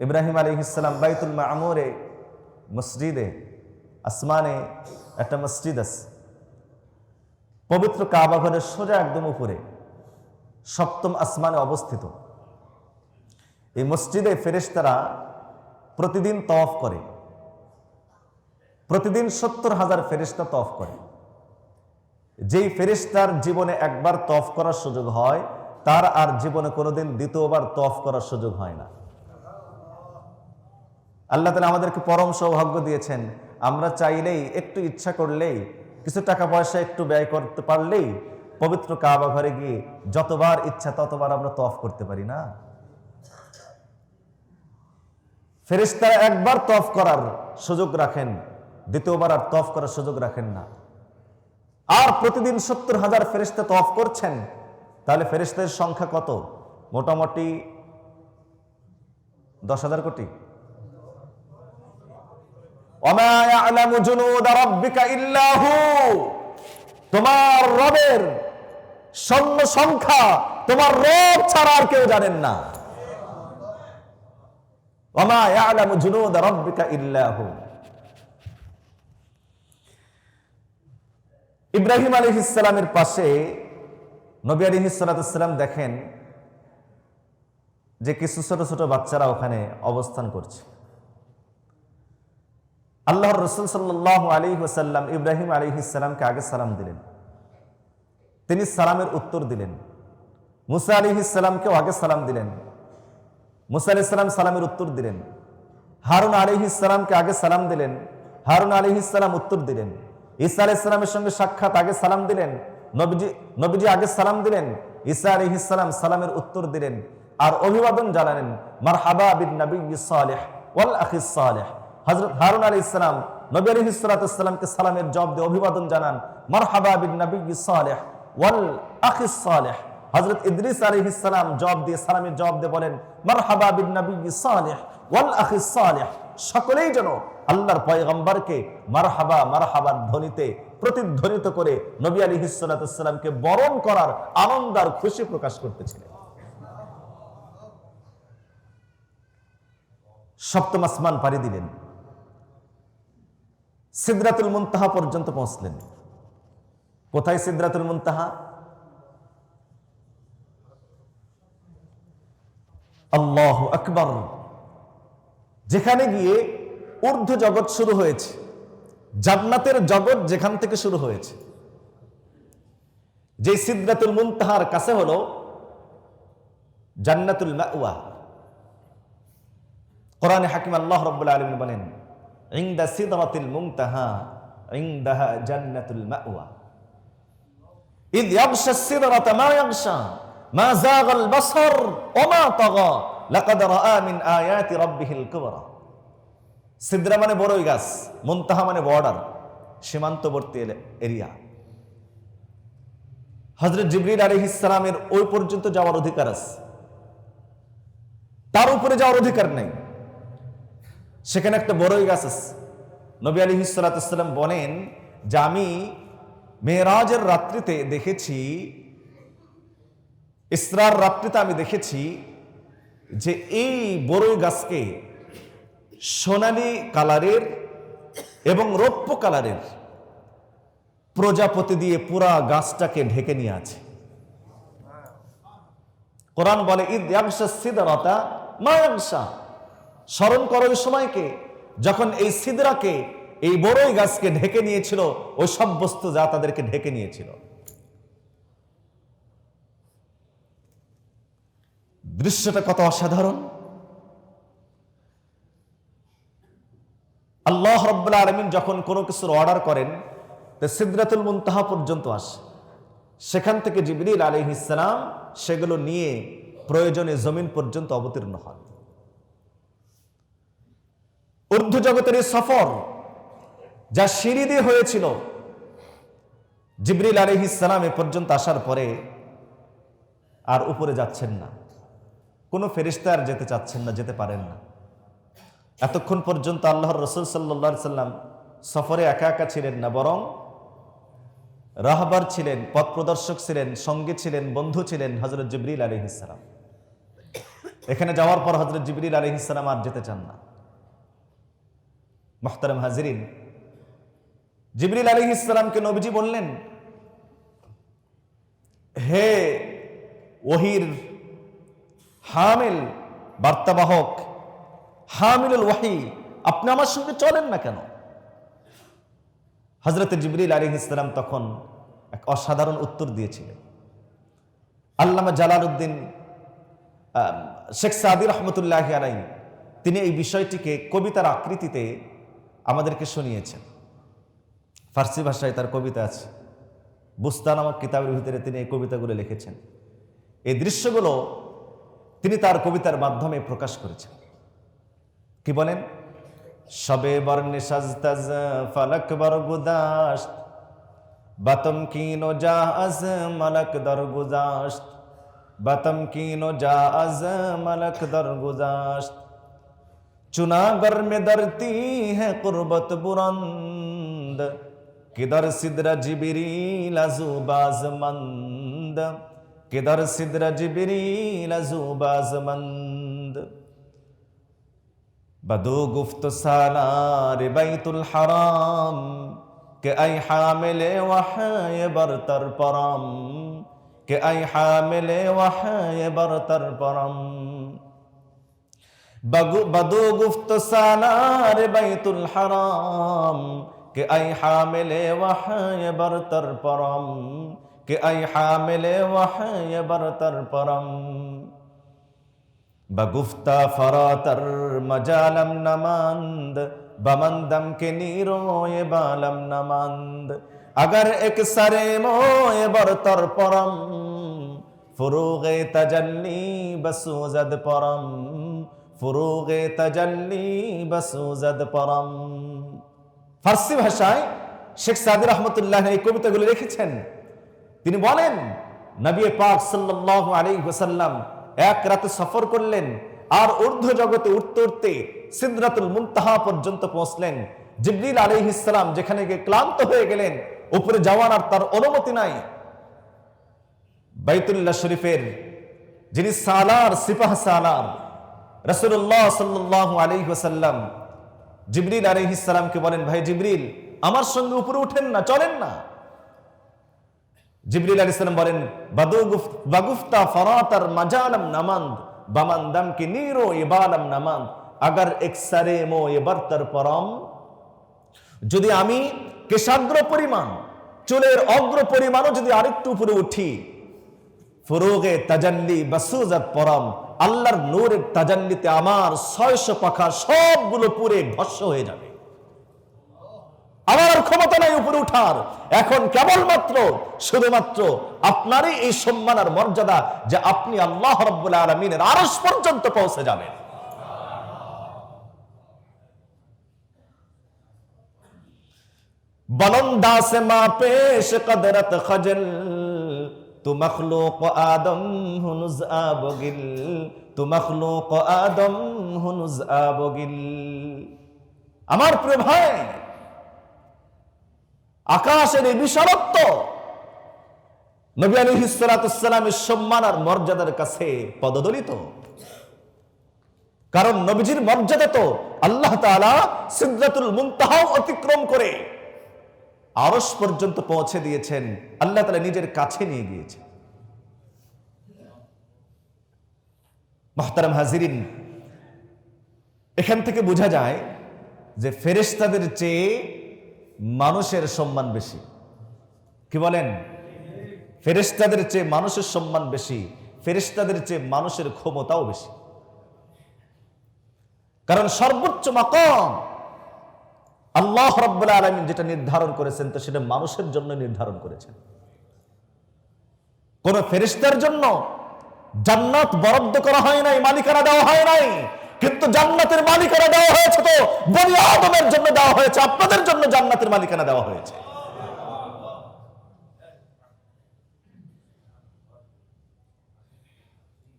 ইব্রাহিম আলাইহিস সালাম বাইতুল মামুরে, মসজিদে আসমানে একটা মসজিদ আছে, পবিত্র কাবা ঘরের সোজা একদম উপরে সপ্তম আসমানে অবস্থিত। এই মসজিদে ফেরেশতারা প্রতিদিন তওয়াফ করে, প্রতিদিন 70,000 ফেরেশতা তওয়াফ করে। যেই ফেরেশতার জীবনে একবার তওয়াফ করার সুযোগ হয়, তার আর জীবনে কোনোদিন দ্বিতীয়বার তওয়াফ করার সুযোগ হয় না। আল্লাহ তাআলা আমাদেরকে পরম সৌভাগ্য দিয়েছেন। আমরা চাইলেই, একটু ইচ্ছা করলেই, কিছু টাকা পয়সা একটু ব্যয় করতে পারলেই পবিত্র কাবা ঘরে গিয়ে যতবার ইচ্ছা ততবার আমরা তওয়াফ করতে পারি না? ফেরেশতারা একবার তওয়াফ করার সুযোগ রাখেন, দ্বিতীয়বার আর তওয়াফ করার সুযোগ রাখেন না। আর প্রতিদিন 70,000 ফেরেশতা তওয়াফ করছেন, তাহলে ফেরেশতাদের সংখ্যা কত? মোটামুটি 10,000 কোটি। ওমা ইয়ালামু জুনুদ রাব্বিকা ইল্লা হু। তোমার রবের সৈন্য সংখ্যা তোমার রব ছাড়া আর কেউ জানেন না। ওমা ইয়ালামু জুনুদ রাব্বিকা ইল্লা হু। ইব্রাহিম আলাইহিস সালামের পাশে নবী আলাইহিস সালাম দেখেন যে কিছু ছোট ছোট বাচ্চারা ওখানে অবস্থান করছে। আল্লাহর রাসূল সাল্লাল্লাহু আলাইহি ওয়াসাল্লাম ইব্রাহিম আলাইহিস সালামকে আগে সালাম দিলেন, তিনি সালামের উত্তর দিলেন। মুসা আলাইহিস সালামকেও আগে সালাম দিলেন, মুসা আলাইহিস সালাম সালামের উত্তর দিলেন। হারুন আলাইহিস সালামকে আগে সালাম দিলেন, হারুন আলাইহিস সালাম উত্তর দিলেন। ঈসা আলাইহিস সালামের সঙ্গে সাক্ষাৎ, আগে সালাম দিলেন, নবীজি আগে সালাম দিলেন, ঈসা আলাইহিস সালাম সালামের উত্তর দিলেন। আর অভিবাদন জানালেন, মারহাবা বিন নবিয়্যিস সালিহ ওয়াল আখিস সালিহ। হযরত হারুন আলাইহিস সালাম নবী আলাইহিস সালামকে সালামের জবাব দিয়ে অভিবাদন জানান, মারহাবা বিন নবিয়্যিস সালিহ ওয়াল আখিস সালিহ। হযরত ইদ্রিস আলাইহিস সালাম জবাব দিয়ে, সালামের জবাব দিয়ে বলেন, মারহাবা বিন নবিয়্যিস সালিহ ওয়াল আখিস সালিহ। সকলেই যেন আল্লাহর পয়গম্বরকে মারহাবা মারহাবার ধ্বনিতে প্রতিধ্বনিত করে নবী আলাইহিস সালামকে বরণ করার আনন্দ আর খুশি প্রকাশ করতেছিলেন। সপ্তম আসমান পাড়ি দিলেন, সিদরাতুল মুনতাহা পর্যন্ত পৌঁছলেন। কোথায় সিদরাতুল মুনতাহা? আল্লাহু আকবার। যেখানে গিয়ে ঊর্ধ্ব জগৎ শুরু হয়েছে, জান্নাতের জগৎ যেখান থেকে শুরু হয়েছে। যে সিদরাতুল মুনতাহার কাছে হলো জান্নাতুল মাওয়া। কোরআনে হাকিম আল্লাহ রাব্বুল আলামিন বলেন, ইনদা সিদরাতিল মুনতাহা ইনদাহা জান্নাতুল মাওয়া ইয ইয়াগশা সিদরাতা মা ইয়াগশা মা যাগাল বাসর ওয়া মা তাগা লাকাদ রাআ মিন আয়াতি রাব্বিহিল কুবরা। সিদরা মানে বড়ই গাছ, মুনতাহা মানে বর্ডার। সীমান্তবর্তী এরিয়া। হযরত জিবরিল আলাইহিস সালামের ওই পর্যন্ত যাওয়ার অধিকার আছে, তার উপরে যাওয়ার অধিকার নেই। সেখানে একটা বড়ই গাছ আছে। নবী আলাইহিস সালাতু ওয়াস সালাম বলেন যে আমি মেরাজের রাত্রিতে দেখেছি, ইসরার রাত্রিতে আমি দেখেছি যে এই বড়ই গাছকে সোনালী কালারের এবং রৌপ্য কালারের প্রজাপতি দিয়ে পুরা গাছটাকে ঢেকে নিয়ে আছে। কোরআন বলে ইদ ইয়াগশা সিদরাতা মা ইয়াগশা, স্মরণ করো ওই সময়কে যখন এই সিদরাকে, এই বড়ই গাছকে ঢেকে নিয়েছিল ওই সব বস্তু যা তাদেরকে ঢেকে নিয়েছিল। দৃশ্যটা কত অসাধারণ। আল্লাহ রাব্বুল আলামিন যখন কোনো কিছুর অর্ডার করেন তো সিদরাতুল মুনতাহা পর্যন্ত আসে, সেখান থেকে জিবরিল আলাইহিস সালাম সেগুলো নিয়ে প্রয়োজনে জমিন পর্যন্ত অবতীর্ণ হন। ঊর্ধ্ব জগতের এই সফর যা সিঁড়ি দিয়ে হয়েছিল, জিবরিল আলাইহিস সালাম এ পর্যন্ত আসার পরে আর উপরে যাচ্ছেন না, কোনো ফেরেশতা আর যেতে চাচ্ছেন না, যেতে পারেন না। এতক্ষণ পর্যন্ত আল্লাহর রাসূল সাল্লাল্লাহু আলাইহি সাল্লাম সফরে একা একা ছিলেন না, বরং রাহবার ছিলেন, পথ প্রদর্শক ছিলেন, সঙ্গে ছিলেন, বন্ধু ছিলেন হযরত জিবরিল আলাইহিস সালাম। এখানে যাওয়ার পর হযরত জিবরিল আলাইহিস সালাম আর যেতে চান না। মুহতারাম হাজিরিন, জিবরিল আলাইহিস সালামকে নবীজি বললেন, হে ওহীর হামিল, বার্তাবাহক, হামিলুল ওয়াহি, আপনি আমার সঙ্গে চলেন না কেন? হযরত জিবরিল আলাইহিস সালাম তখন এক অসাধারণ উত্তর দিয়েছিলেন। আল্লামা জালালউদ্দিন শেখ সাদি রহমতুল্লাহি আলাইহি তিনি এই বিষয়টিকে কবিতার আকৃতিতে আমাদেরকে শুনিয়েছেন। ফার্সি ভাষায় তার কবিতা আছে, বুস্তা নামক কিতাবের ভিতরে তিনি এই কবিতাগুলো লিখেছেন। এই দৃশ্যগুলো তিনি তার কবিতার মাধ্যমে প্রকাশ করেছেন। কি বলেন? শবে বর্ণে সাজতাজ ফালক বরগুদাশত, বাতম কিনো যা আজ মালক দরগুজাশত, বাতম কিনো যা আজ মালক দরগুজাশত, চুনাগর মে দরতি है कुर्बत बुरंद, किधर सिदरा जिबरील अज़ुबाज़मंद, किधर सिदरा जिबरील अज़ुबाज़मंद, बदो गुफ्त सालार बैतुल हराम, के ऐ हामिले वहय बरतर परम, के ऐ हामिले वहय बरतर परम, बदो गुफ्त सालार बैतुल हराम, के ऐ हामिले वहय बरतर परम, के ऐ हामिले वहय बरतर परम, बगुफ्ता फरातर मजालम नमंद, बमंदम के नीरो ये बालम नमंद, अगर एक सरे मोए बरतर परम, फुरूगे तजल्ली बसूजद परम, फुरूगे तजल्ली बसूजद परम। ফার্সি ভাষায় শেখ সাদি রহমতুল্লাহ এই কবিতাগুলো লিখেছেন। তিনি বলেন, নবী পাক সাল্লাল্লাহু আলাইহি ওয়াসাল্লাম এক রাতে সফর করলেন আর ঊর্ধ্ব জগতে উঠতে উঠতে সিদরাতুল মুনতাহা পর্যন্ত পৌঁছলেন। জিবরিল আলাইহিস সালাম যেখানে গিয়ে ক্লান্ত হয়ে গেলেন, উপরে যাওয়ার আর তার অনুমতি নাই। বাইতুল্লাহ শরীফের যিনি সালার, সিপাহ সালার রাসূলুল্লাহ সাল্লাল্লাহু আলাইহি ওয়াসাল্লাম জিবরিল আলাইহিস সালামকে বলেন, ভাই জিবরিল, আমার সঙ্গে উপরে উঠেন না, চলেন না। জিবরিল আলাইহিস সালাম বলেন, বাগুফতা ফরাতার মাজালাম নামান্দ, বামানদাম কি নীরো ইবালাম নামান্দ, আগার এক সারে মো ইবারতার পরম, যদি আমি কেশাগ্র পরিমাণ, চুলের অগ্র পরিমাণও যদি আরেকটু উপরে উঠি, ফুরুগে তাজাল্লি বাসুজাত পরম, আল্লাহর নূরের তাজাল্লিতে আমার 600 পাখা সবগুলো পুরে ভস্ম হয়ে যাবে। আমার আর ক্ষমতা নাই উপরে উঠার। এখন কেবলমাত্র শুধুমাত্র আপনারই এই সম্মান আর মর্যাদা যে আপনি আল্লাহ রাব্বুল আলামিনের আরশ পর্যন্ত পৌঁছে যাবেন। बलंदा से माँ पेश कदरत खजल तू मखलूक आदम हुनुज आबगिल तू मखलूक आदम हुनुज आबगिल। আমার প্রিয় ভাই, আকাশের এই বিশালত্ব নবী আলাইহিস সালাতু ওয়াস সালামের সম্মান আর মর্যাদার কাছে পদদলিত। কারণ নবীজির মর্যাদা তো আল্লাহ তাআলা সিদরাতুল মুনতাহা অতিক্রম করে আরশ পর্যন্ত পৌঁছে দিয়েছেন, আল্লাহ তাআলা নিজের কাছে নিয়ে গিয়েছেন। মুহতারাম হাজিরিন, এখান থেকে বোঝা যায় যে ফেরেশতাদের চেয়ে মানুষের সম্মান বেশি। কি বলেন? ফেরেশতাদের চেয়ে মানুষের সম্মান বেশি, ফেরেশতাদের চেয়ে মানুষের ক্ষমতাও বেশি। কারণ সর্বোচ্চ মাকাম আল্লাহ রাব্বুল আলামিন যেটা নির্ধারণ করেছেন তো সেটা মানুষের জন্য নির্ধারণ করেছেন। কোন ফেরেশতার জন্য জান্নাত বরাদ্দ করা হয় নাই, মালিকানা দেওয়া হয় নাই, কিন্তু জান্নাতের মালিকানা দেওয়া হয়েছে তো বনি আদমের জন্য দেওয়া হয়েছে, আপনাদের জন্য জান্নাতের মালিকানা দেওয়া হয়েছে।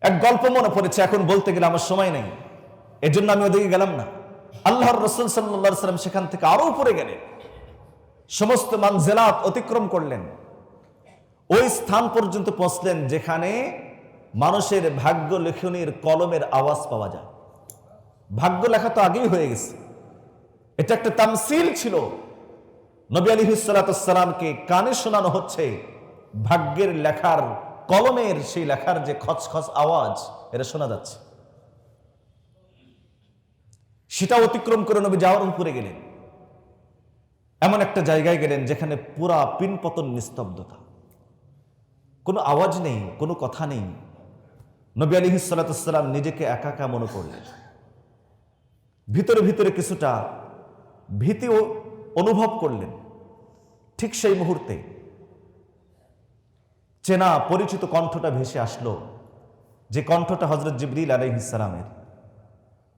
এক গল্প মনে পড়েছে, এখন বলতে গেলে আমার সময় নেই, এজন্য আমি ওদিকে গেলাম না। আল্লাহর রাসূল সাল্লাল্লাহু আলাইহি ওয়াসাল্লাম সেখান থেকে আরো উপরে গেলেন, সমস্ত মানজিলাত অতিক্রম করলেন, ওই স্থান পর্যন্ত পৌঁছলেন যেখানে মানুষের ভাগ্য লেখনীর কলমের আওয়াজ পাওয়া যায়। ভাগ্য লেখা তো আগেই হয়ে গেছে, এটা একটা তামসিল ছিল। নবী আলাইহিস সালাতু ওয়াস সালামকে কানে শোনানো হচ্ছে ভাগ্যের লেখার কলমের সেই লেখার যে খচখচ আওয়াজ, এটা শোনা যাচ্ছে। সেটা অতিক্রম করে নবী যাওয়ার উপরে গেলেন, এমন একটা জায়গায় গেলেন যেখানে পুরা পিনপতন নিস্তব্ধতা, কোনো আওয়াজ নেই, কোনো কথা নেই। নবী আলাইহিস সালাতু ওয়াস সালাম নিজেকে একা একা মনে করলেন, ভিতরে ভিতরে কিছুটা ভীতি অনুভব করলেন। ঠিক সেই মুহূর্তে চেনা পরিচিত কণ্ঠটা ভেসে আসলো, যে কণ্ঠটা হযরত জিবরিল আলাইহিস সালামের।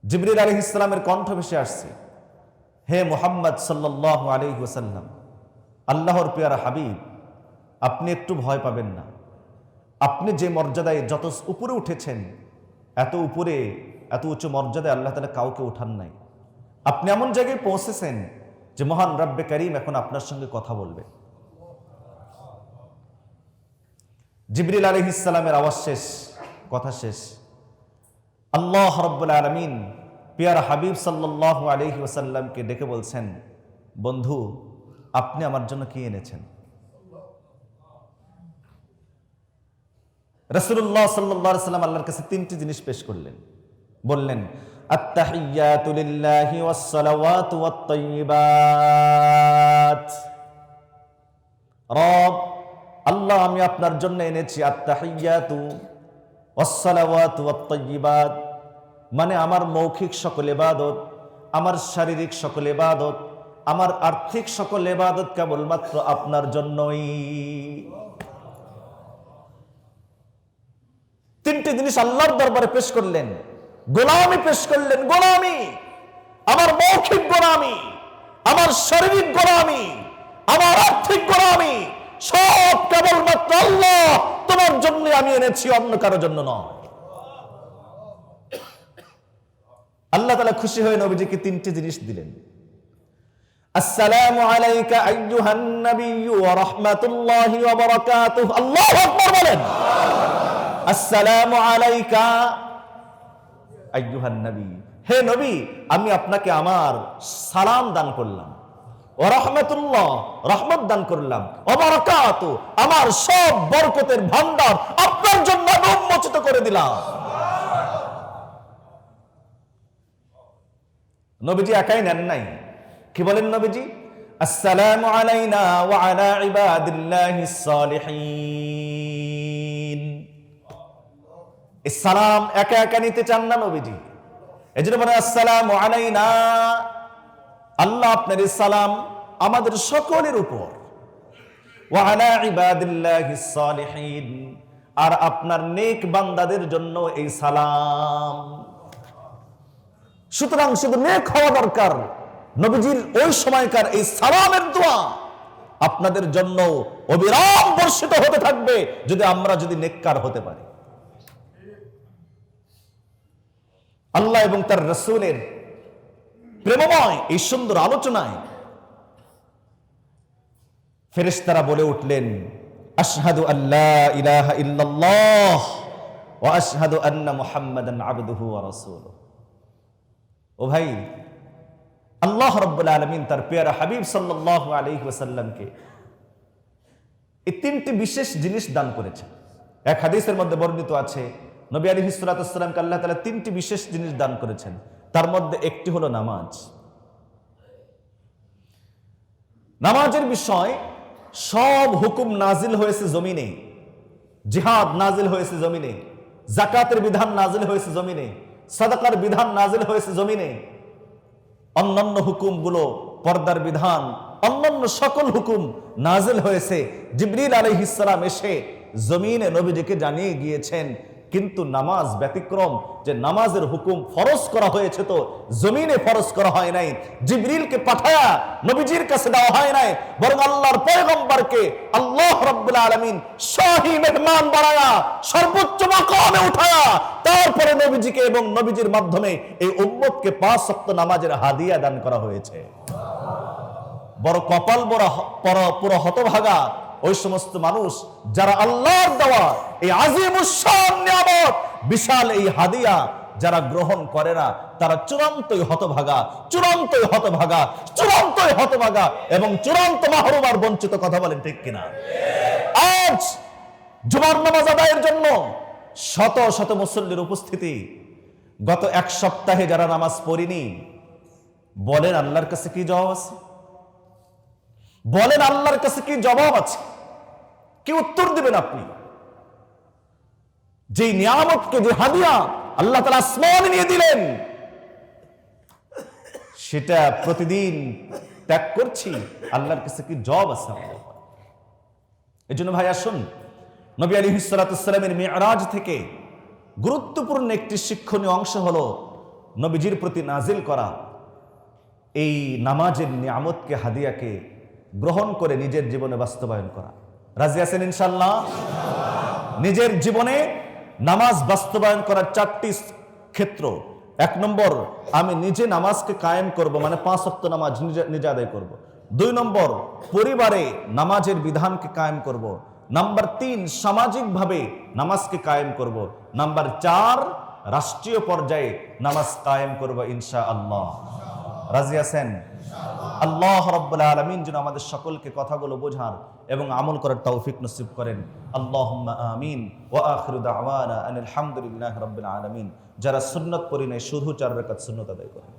জিবরিল আলাইহিস সালামের কণ্ঠ ভেসে আসছে, হে মুহাম্মদ সাল্লাল্লাহু আলাইহি ওয়াসাল্লাম, আল্লাহর পেয়ারা হাবিব, আপনি একটু ভয় পাবেন না। আপনি যে মর্যাদায় যত উপরে উঠেছেন, এত উপরে, এত উচ্চ মর্যাদায় আল্লাহ তাআলা কাউকে উঠান নাই। আপনি এমন জায়গায় পৌঁছেছেন যে মহান রব্বে কারীম এখন আপনার সঙ্গে কথা বলবে। জিবরিল আলাইহিস সালামের আওয়াজ শেষ, কথা শেষ। আল্লাহ রাব্বুল আলামিন পেয়ারা হাবিব সাল্লাল্লাহু আলাইহি ওয়াসাল্লামকে ডেকে বলছেন, বন্ধু, আপনি আমার জন্য কি এনেছেন? রাসূলুল্লাহ সাল্লাল্লাহু আলাইহি ওয়াসাল্লাম আল্লাহর কাছে তিনটি জিনিস পেশ করলেন, বললেন, আত-তাহিয়াতু লিল্লাহি ওয়াস-সালাওয়াতু ওয়াত-তাইয়্যিবাত। রব আল্লাহ, আমি আপনার জন্য এনেছি আত-তাহিয়াতু ওয়াস-সালাওয়াতু ওয়াত-তাইয়্যিবাত, মানে আমার মৌখিক সকল ইবাদত, আমার শারীরিক সকল ইবাদত, আমার আর্থিক সকল ইবাদত কেবলমাত্র আপনার জন্যই। তিনটি জিনিস আল্লাহর দরবারে পেশ করলেন, গোলামি পেশ করলেন। গোলামি, আমার মৌখিক গোলামি, আমার শারীরিক গোলামি, আমার আর্থিক গোলামি, সব কেবলমাত্র আল্লাহ তোমার জন্য আমি এনেছি, অন্য কারোর জন্য নয়। আল্লাহ তাআলা খুশি হয়ে নবীজিকে তিনটি জিনিস দিলেন। আসসালামু আলাইকা আইয়ুহান নাবিয়্যু ওয়া রাহমাতুল্লাহি ওয়া বারাকাতুহু। আল্লাহু আকবার বলেন। আসসালামু আলাইকা আইয়ুহান নবী, হে নবী, আমি আপনাকে আমার সালাম দান করলাম। ওয়া রাহমাতুল্লাহ, রহমত দান করলাম। ওয়া বারাকাতুহু, আমার সব বরকতের ভান্ডার আপনার জন্য উন্মোচিত করে দিলাম। নবীজি একাই নেন নাই, কি বলেন নবীজি? আসসালামু আলাইনা ওয়া আলা ইবাদিল্লাহিস সালিহিন। এই সালাম একা একা নিতে চান না নবীজি, এজন্য বলেন আসসালামু আলাইনা, আল্লাহ আপনার এই সালাম আমাদের সকলের উপর, ওয়া আলা ইবাদিল্লাহিস সালিহিন, আর আপনার নেক বান্দাদের জন্য এই সালাম। সুতরাং শুধু নেক হওয়া দরকার, নবীজির ওই সময়কার এই সালামের দোয়া আপনাদের জন্য অবিরাম বর্ষিত হতে থাকবে যদি আমরা নেককার হতে পারি। আল্লাহ এবং তার রাসূলের প্রেমময় এই সুন্দর আলোচনায় ফেরেশতারা বলে উঠলেন, আশহাদু আল্লা ইলাহা ইল্লাল্লাহ ওয়া আশহাদু আন্না মুহাম্মাদান আবদুহু ওয়া রাসূলুহু। ও ভাই, আল্লাহ রাব্বুল আলামিন তার প্রিয় হাবিব সাল্লাল্লাহু আলাইহি ওয়াসাল্লামকে এই তিনটি বিশেষ জিনিস দান করেছেন। এক হাদিসের মধ্যে বর্ণিত আছে, নবী আলাইহিস সালাতু ওয়াস সালামকে আল্লাহ তাআলা তিনটি বিশেষ জিনিস দান করেছেন, তার মধ্যে একটি হলো নামাজ। নামাজের বিষয় সব হুকুম নাজিল হয়েছে জমিনে, জিহাদ নাজিল হয়েছে জমিনে, যাকাতের বিধান নাজিল হয়েছে জমিনে, সাদাকার বিধান নাজিল হয়েছে জমিনে। অন্যান্য হুকুমগুলো, পর্দার বিধান, অন্যান্য সকল হুকুম নাজিল হয়েছে। জিবরিল আলাইহিস সালাম এসে জমিনে নবীজিকে জানিয়ে গিয়েছেন, কিন্তু নামাজ ব্যতিক্রম, যে নামাজের হুকুম ফরজ করা হয়েছে তো জমিনে ফরজ করা হয় নাই, জিবরিলকে পাঠায়া নবীজির কাছে দেওয়া হয় নাই, বরং আল্লাহর পয়গম্বরকে আল্লাহ রাব্বুল আলামিন শাহী মেহমান বানায়া সর্বোচ্চ মাকামে উঠায়া তারপরে নবীজিকে এবং নবীজির মাধ্যমে এই উম্মতকে 5 ওয়াক্ত নামাজের হাদিয়া দান করা হয়েছে। বড় কপাল পুরো হতভাগা ওই সমস্ত মানুষ যারা আল্লাহর দেওয়া এই আজিমুস শান নিয়ামত, বিশাল এই হাদিয়া যারা গ্রহণ করে না, তারা চূড়ান্তই হতভাগা, চূড়ান্তই হতভাগা, চূড়ান্তই হতভাগা এবং চূড়ান্ত মাহরুম আর বঞ্চিত। কথা বলেন ঠিক কিনা? আজ জুমার নামাজ আদায়ের জন্য শত শত মুসল্লির উপস্থিতি। গত এক সপ্তাহে যারা নামাজ পড়িনি, বলেন আল্লাহর কাছে কি জবাব আছে? বলেন আল্লাহর কাছে কি জবাব আছে? কি উত্তর দিবেন আপনি? যে নিয়ামতকে, যে হাদিয়া আল্লাহ তাআলা আসমানে নিয়ে দিলেন, সেটা প্রতিদিন ত্যাগ করছি, আল্লাহর কাছে কি জবাব আছে? এই জন্য ভাই আসুন, নবী আলাইহিস সালাতু ওয়াস সালামের মিরাজ থেকে গুরুত্বপূর্ণ একটি শিক্ষণীয় অংশ হলো নবীজির প্রতি নাজিল করা এই নামাজের নিয়ামতকে, হাদিয়াকে গ্রহণ করে নিজের জীবনে বাস্তবায়ন করা। রাজি আছেন ইনশাআল্লাহ? নিজের জীবনে নামাজ বাস্তবায়ন করার 4টি ক্ষেত্র। 1 নম্বর, আমি নিজে নামাজকে কায়েম করব, মানে 5 ওয়াক্ত নামাজ নিজে আদায় করব। 2 নম্বর, পরিবারে নামাজের বিধানকে কায়েম করব। নাম্বার 3, সামাজিকভাবে নামাজকে কায়েম করব। নাম্বার 4, রাষ্ট্রীয় পর্যায়ে নামাজ কায়েম করব ইনশাআল্লাহ। রাজি আছেন? আল্লাহ রাব্বুল আলামিন যেন আমাদের সকলকে কথাগুলো বোঝার এবং আমল করার তৌফিক নসিব করেন। আল্লাহুম্মা আমিন। ওয়া আখিরু দাওয়ানা আনিল হামদুলিল্লাহি রাব্বিল আলামিন। যারা সুন্নাত পড়ি নাই শুধু 4 রাকাত সুন্নাত আদায় করেন।